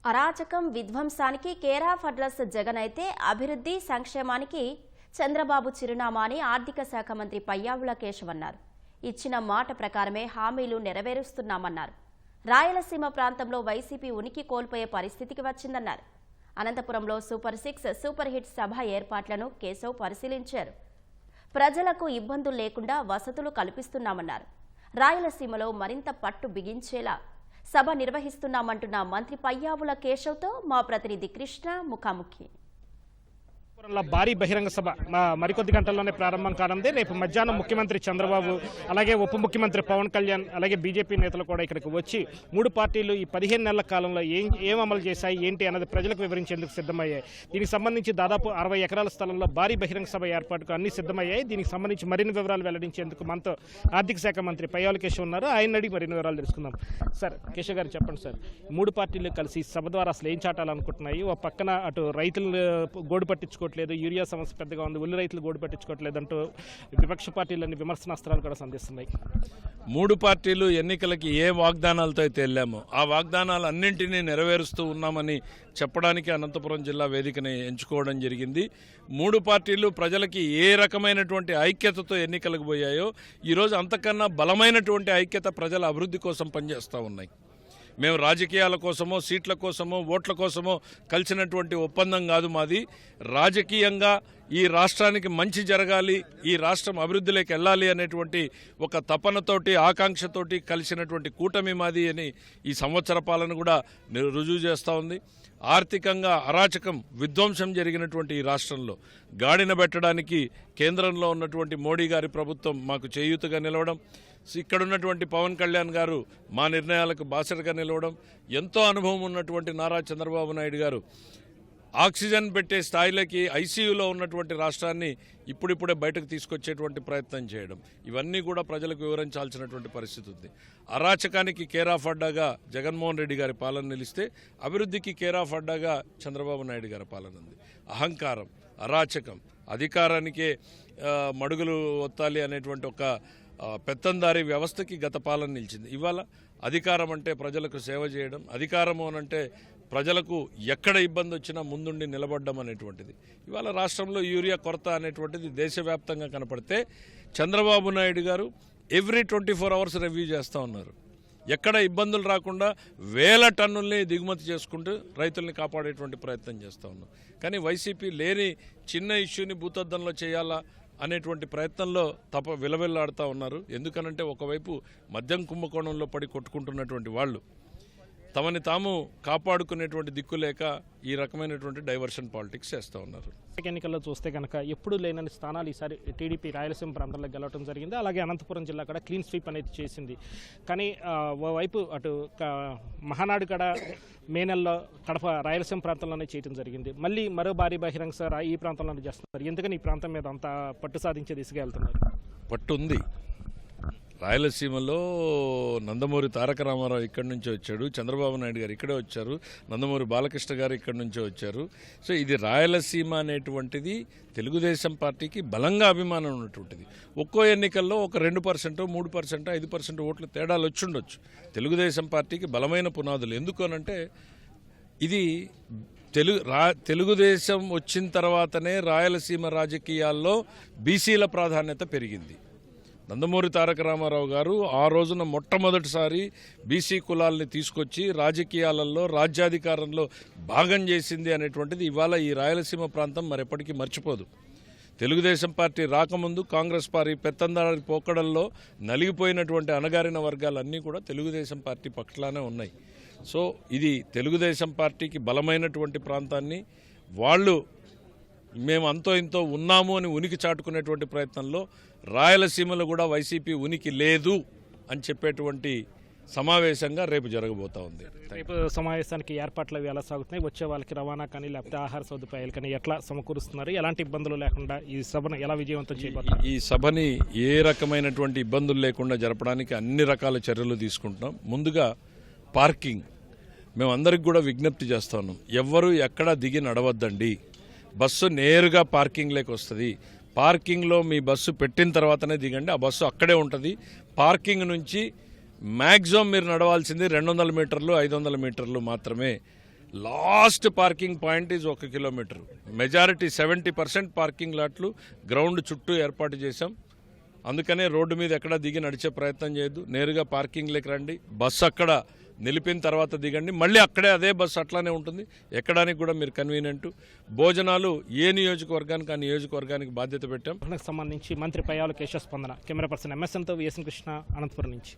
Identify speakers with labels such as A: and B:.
A: అరాచకం విధ్వంసానికి care of address Jagan అయితే అభివృద్ధి సంక్షేమానికి చంద్రబాబు చిరునామా అని ఆర్థిక శాఖ మంత్రి పయ్యావుల కేశవ్ అన్నారు. ఇచ్చిన మాట ప్రకారమే హామీలు నెరవేరుస్తున్నామన్నారు. రాయలసీమ ప్రాంతంలో వైసీపీ ఉనికి కోల్పోయే పరిస్థితికి వచ్చిందన్నారు. అనంతపురంలో సూపర్ 6 సూపర్ హిట్ సభ ఏర్పాట్లను కేశవ్ పరిశీలించారు. ప్రజలకు ఇబ్బందులు లేకుండా వసతులు కల్పిస్తున్నామన్నారు. రాయలసీమలో మరింత పట్టు బిగించేలా సభ నిర్వహిస్తున్నామంటున్న మంత్రి పయ్యావుల కేశవ్తో మా ప్రతినిధి కృష్ణ ముఖాముఖి.
B: భారీ బహిరంగ సభ మరికొద్ది గంటల్లోనే ప్రారంభం కానుంది. రేపు మధ్యాహ్నం ముఖ్యమంత్రి చంద్రబాబు, అలాగే ఉప ముఖ్యమంత్రి పవన్ కళ్యాణ్, అలాగే బీజేపీ నేతలు కూడా ఇక్కడికి వచ్చి మూడు పార్టీలు ఈ 15 నెలల కాలంలో ఏం అమలు చేశాయి ఏంటి అన్నది ప్రజలకు వివరించేందుకు సిద్ధమయ్యాయి. దీనికి సంబంధించి దాదాపు 60 ఎకరాల స్థలంలో భారీ బహిరంగ సభ ఏర్పాటుకు అన్ని సిద్ధమయ్యాయి. దీనికి సంబంధించి మరిన్ని వివరాలు వెల్లడించేందుకు మనతో ఆర్థిక శాఖ మంత్రి పయ్యావుల కేశవ్ ఉన్నారు. ఆయన అడిగి మరిన్ని వివరాలు తెలుసుకుందాం. సార్, కేశవ్ గారు చెప్పండి సార్, మూడు పార్టీలు కలిసి సభ ద్వారా అసలు ఏం చాటాలనుకుంటున్నాయి? ఒక పక్కన అటు రైతులు గోడు పట్టించుకోవట్లేదు, యూరియా సమస్య పెద్దగా ఉంది, ఉల్లి రైతులు గోడు పట్టించుకోవట్లేదు అంటూ విపక్ష పార్టీలన్నీ విమర్శనాస్త్రాలు కూడా సంధిస్తున్నాయి.
C: మూడు పార్టీలు ఎన్నికలకి ఏ వాగ్దానాలతో అయితే వెళ్ళామో ఆ వాగ్దానాలు అన్నింటినీ నెరవేరుస్తూ ఉన్నామని చెప్పడానికి అనంతపురం జిల్లా వేదికని ఎంచుకోవడం జరిగింది. మూడు పార్టీలు ప్రజలకి ఏ రకమైనటువంటి ఐక్యతతో ఎన్నికలకు పోయాయో ఈరోజు అంతకన్నా బలమైనటువంటి ఐక్యత ప్రజల అభివృద్ధి కోసం పనిచేస్తూ ఉన్నాయి. మేము రాజకీయాల కోసమో, సీట్ల కోసమో, ఓట్ల కోసమో కలిసినటువంటి ఒప్పందం కాదు మాది. రాజకీయంగా ఈ రాష్ట్రానికి మంచి జరగాలి, ఈ రాష్ట్రం అభివృద్ధిలోకి వెళ్ళాలి అనేటువంటి ఒక తపనతోటి, ఆకాంక్షతోటి కలిసినటువంటి కూటమి మాది అని ఈ సంవత్సర పాలన కూడా రుజువు చేస్తూ ఉంది. ఆర్థికంగా అరాచకం, విధ్వంసం జరిగినటువంటి ఈ రాష్ట్రంలో గాడిన పెట్టడానికి కేంద్రంలో ఉన్నటువంటి మోడీ గారి ప్రభుత్వం మాకు చేయూతగా నిలవడం, ఇక్కడున్నటువంటి పవన్ కళ్యాణ్ గారు మా నిర్ణయాలకు బాసటగా నిలవడం, ఎంతో అనుభవం ఉన్నటువంటి నారా చంద్రబాబు నాయుడు గారు ఆక్సిజన్ పెట్టే స్థాయిలోకి ఐసీయూలో ఉన్నటువంటి రాష్ట్రాన్ని ఇప్పుడిప్పుడే బయటకు తీసుకొచ్చేటువంటి ప్రయత్నం చేయడం, ఇవన్నీ కూడా ప్రజలకు వివరించాల్సినటువంటి పరిస్థితి ఉంది. అరాచకానికి కేర్ ఆఫ్ అడ్డాగా జగన్మోహన్ రెడ్డి గారి పాలన నిలిస్తే అభివృద్ధికి కేర్ ఆఫ్ అడ్డాగా చంద్రబాబు నాయుడు గారి పాలన ఉంది. అహంకారం, అరాచకం, అధికారానికే మడుగులు ఒత్తాలి అనేటువంటి ఒక పెత్తందారీ వ్యవస్థకి గత పాలన నిలిచింది. ఇవాళ అధికారం అంటే ప్రజలకు సేవ చేయడం, అధికారము అనంటే ప్రజలకు ఎక్కడ ఇబ్బంది వచ్చినా ముందుండి నిలబడడం అనేటువంటిది. ఇవాళ రాష్ట్రంలో యూరియా కొరత అనేటువంటిది దేశవ్యాప్తంగా కనపడితే చంద్రబాబు నాయుడు గారు ఎవ్రీ 24 అవర్స్ రివ్యూ చేస్తూ ఉన్నారు. ఎక్కడ ఇబ్బందులు రాకుండా వేల టన్నుల్ని దిగుమతి చేసుకుంటూ రైతుల్ని కాపాడేటువంటి ప్రయత్నం చేస్తూ ఉన్నాం. కానీ వైసీపీ లేని చిన్న ఇష్యూని భూతద్దంలో చేయాలా అనేటువంటి ప్రయత్నంలో విలవిల్లాడుతూ ఉన్నారు. ఎందుకనంటే ఒకవైపు మద్యం కుంభకోణంలో పడి కొట్టుకుంటున్నటువంటి వాళ్ళు తమని తాము కాపాడుకునేటువంటి దిక్కు లేక ఈ రకమైనటువంటి డైవర్షన్ పాలిటిక్స్ చేస్తూ ఉన్నారు.
B: ఎన్నికల్లో చూస్తే కనుక ఎప్పుడు లేనని స్థానాలు ఈసారి టీడీపీ రాయలసీమ ప్రాంతంలో గెలవడం జరిగింది. అలాగే అనంతపురం జిల్లా కూడా క్లీన్ స్వీప్ అనేది చేసింది. కానీ ఓవైపు అటు మహానాడు కూడా మే నెలలో కడప రాయలసీమ ప్రాంతంలోనే చేయడం జరిగింది. మళ్ళీ మరో భారీ బహిరంగ సభ ఈ ప్రాంతంలోనే చేస్తున్నారు. ఎందుకని ఈ ప్రాంతం మీద అంత పట్టు సాధించే దిశగా వెళ్తున్నారు?
C: పట్టు ఉంది. రాయలసీమలో నందమూరి తారక రామారావు ఇక్కడి నుంచే వచ్చాడు, చంద్రబాబు నాయుడు గారు ఇక్కడే వచ్చారు, నందమూరి బాలకృష్ణ గారు ఇక్కడి నుంచే వచ్చారు. సో ఇది రాయలసీమ అనేటువంటిది తెలుగుదేశం పార్టీకి బలంగా అభిమానం ఉన్నటువంటిది. ఒక్కో ఎన్నికల్లో ఒక 2%, 3%, 5% ఓట్లు తేడాలు వచ్చుండొచ్చు. తెలుగుదేశం పార్టీకి బలమైన పునాదులు. ఎందుకు అనంటే ఇది తెలుగుదేశం వచ్చిన తర్వాతనే రాయలసీమ రాజకీయాల్లో బీసీల ప్రాధాన్యత పెరిగింది. నందమూరి తారక రామారావు గారు ఆ రోజున మొట్టమొదటిసారి బీసీ కులాల్ని తీసుకొచ్చి రాజకీయాలలో, రాజ్యాధికారంలో భాగం చేసింది అనేటువంటిది ఇవాళ ఈ రాయలసీమ ప్రాంతం మరెప్పటికీ మర్చిపోదు. తెలుగుదేశం పార్టీ రాకముందు కాంగ్రెస్ పార్టీ పెత్తందారి పోకడల్లో నలిగిపోయినటువంటి అణగారిన వర్గాలన్నీ కూడా తెలుగుదేశం పార్టీ పక్షానే ఉన్నాయి. సో ఇది తెలుగుదేశం పార్టీకి బలమైనటువంటి ప్రాంతాన్ని వాళ్ళు మేము అంతో ఇంతో ఉన్నాము అని ఉనికి చాటుకునేటువంటి ప్రయత్నంలో రాయలసీమలో కూడా వైసీపీ ఉనికి లేదు అని చెప్పేటువంటి సమావేశంగా రేపు జరగబోతా ఉంది.
B: రేపు సమావేశానికి ఏర్పాట్లు ఎలా సాగుతున్నాయి? వచ్చే వాళ్ళకి రవాణా కానీ లేకపోతే ఆహార సదుపాయాలు కానీ ఎట్లా సమకూరుస్తున్నారు? ఎలాంటి ఇబ్బందులు లేకుండా ఈ సభను ఎలా విజయవంతం చేయబోతున్నారు?
C: ఈ సభని ఏ రకమైనటువంటి ఇబ్బందులు లేకుండా జరపడానికి అన్ని రకాల చర్యలు తీసుకుంటున్నాం. ముందుగా పార్కింగ్ మేము అందరికి కూడా విజ్ఞప్తి చేస్తా ఉన్నాం. ఎవ్వరూ ఎక్కడ దిగి నడవద్దండి. బస్సు నేరుగా పార్కింగ్లోకి వస్తుంది. పార్కింగ్లో మీ బస్సు పెట్టిన తర్వాతనే దిగండి. ఆ బస్సు అక్కడే ఉంటుంది. పార్కింగ్ నుంచి మ్యాక్సిమం మీరు నడవాల్సింది 200 మీటర్లు, 500 మీటర్లు మాత్రమే. Last parking point is 1 kilometre. Majority 70% parking లాట్లు గ్రౌండ్ చుట్టూ ఏర్పాటు చేశాం. అందుకనే రోడ్డు మీద ఎక్కడా దిగి నడిచే ప్రయత్నం చేయొద్దు. నేరుగా పార్కింగ్లోకి రండి. బస్సు అక్కడ నిలిపిన తర్వాత దిగండి. మళ్ళీ అక్కడే అదే బస్సు అట్లానే ఉంటుంది. ఎక్కడానికి కూడా మీరు కన్వీనియంట్. భోజనాలు ఏ నియోజకవర్గానికి ఆ నియోజకవర్గానికి బాధ్యత పెట్టాం.
B: సంబంధించి మంత్రి పయ్యావుల కేశవ స్పందన. కెమెరా పర్సన్ ఎంఎస్ఎన్తో విఎస్ఎన్ కృష్ణ, అనంతపురం నుంచి.